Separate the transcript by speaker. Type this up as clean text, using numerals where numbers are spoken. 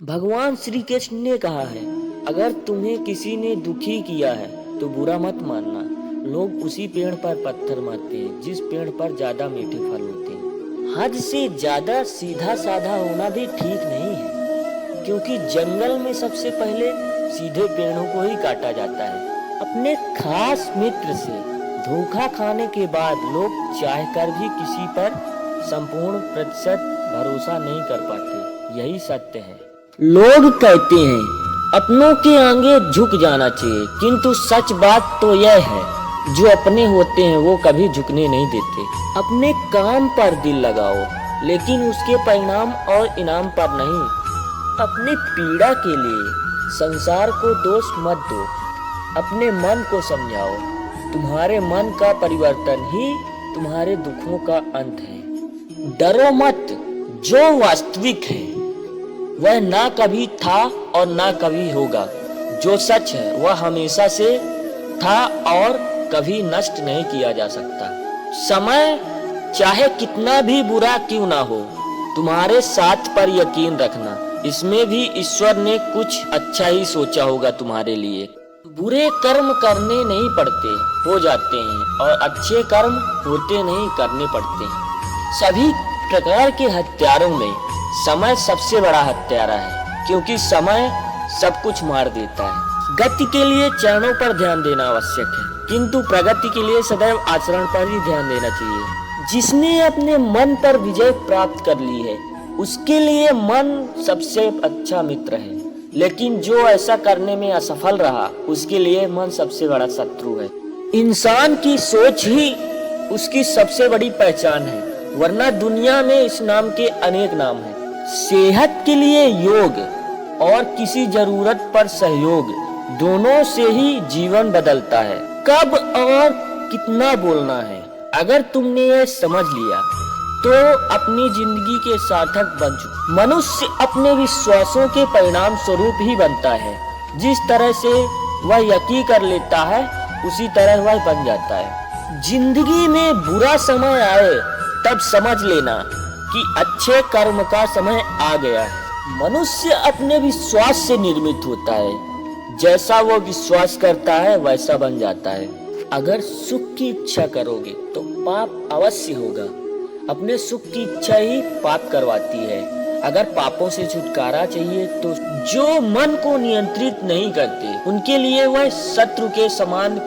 Speaker 1: भगवान श्री कृष्ण ने कहा है, अगर तुम्हें किसी ने दुखी किया है तो बुरा मत मानना। लोग उसी पेड़ पर पत्थर मारते हैं जिस पेड़ पर ज्यादा मीठे फल होते हैं। हद से ज्यादा सीधा साधा होना भी ठीक नहीं है, क्योंकि जंगल में सबसे पहले सीधे पेड़ों को ही काटा जाता है। अपने खास मित्र से धोखा खाने के बाद लोग चाहकर भी किसी पर संपूर्ण प्रतिशत भरोसा नहीं कर पाते। यही सत्य है। लोग कहते हैं अपनों के आगे झुक जाना चाहिए, किंतु सच बात तो यह है, जो अपने होते हैं वो कभी झुकने नहीं देते। अपने काम पर दिल लगाओ, लेकिन उसके परिणाम और इनाम पर नहीं। अपनी पीड़ा के लिए संसार को दोष मत दो, अपने मन को समझाओ। तुम्हारे मन का परिवर्तन ही तुम्हारे दुखों का अंत है। डरो मत, जो वास्तविक है वह ना कभी था और ना कभी होगा। जो सच है वह हमेशा से था और कभी नष्ट नहीं किया जा सकता। समय चाहे कितना भी बुरा क्यों ना हो, तुम्हारे साथ पर यकीन रखना, इसमें भी ईश्वर ने कुछ अच्छा ही सोचा होगा तुम्हारे लिए। बुरे कर्म करने नहीं पड़ते, हो जाते हैं, और अच्छे कर्म होते नहीं, करने पड़ते हैं। सभी प्रकार के हत्यारों में समय सबसे बड़ा हत्यारा है, क्योंकि समय सब कुछ मार देता है। गति के लिए चरणों पर ध्यान देना आवश्यक है, किंतु प्रगति के लिए सदैव आचरण पर ही ध्यान देना चाहिए। जिसने अपने मन पर विजय प्राप्त कर ली है, उसके लिए मन सबसे अच्छा मित्र है, लेकिन जो ऐसा करने में असफल रहा, उसके लिए मन सबसे बड़ा शत्रु है। इंसान की सोच ही उसकी सबसे बड़ी पहचान है, वरना दुनिया में इस नाम के अनेक नाम हैं। सेहत के लिए योग और किसी जरूरत पर सहयोग, दोनों से ही जीवन बदलता है। कब और कितना बोलना है, अगर तुमने ये समझ लिया तो अपनी जिंदगी के सार्थक बन चुके। मनुष्य अपने विश्वासों के परिणाम स्वरूप ही बनता है। जिस तरह से वह यकीन कर लेता है, उसी तरह वह बन जाता है। जिंदगी में बुरा समय आए तब समझ लेना कि अच्छे कर्म का समय आ गया है। मनुष्य अपने विश्वास से निर्मित होता है, जैसा वो विश्वास करता है वैसा बन जाता है। अगर सुख की इच्छा करोगे तो पाप अवश्य होगा। अपने सुख की इच्छा ही पाप करवाती है। अगर पापों से छुटकारा चाहिए तो जो मन को नियंत्रित नहीं करते, उनके लिए वह शत्रु के समान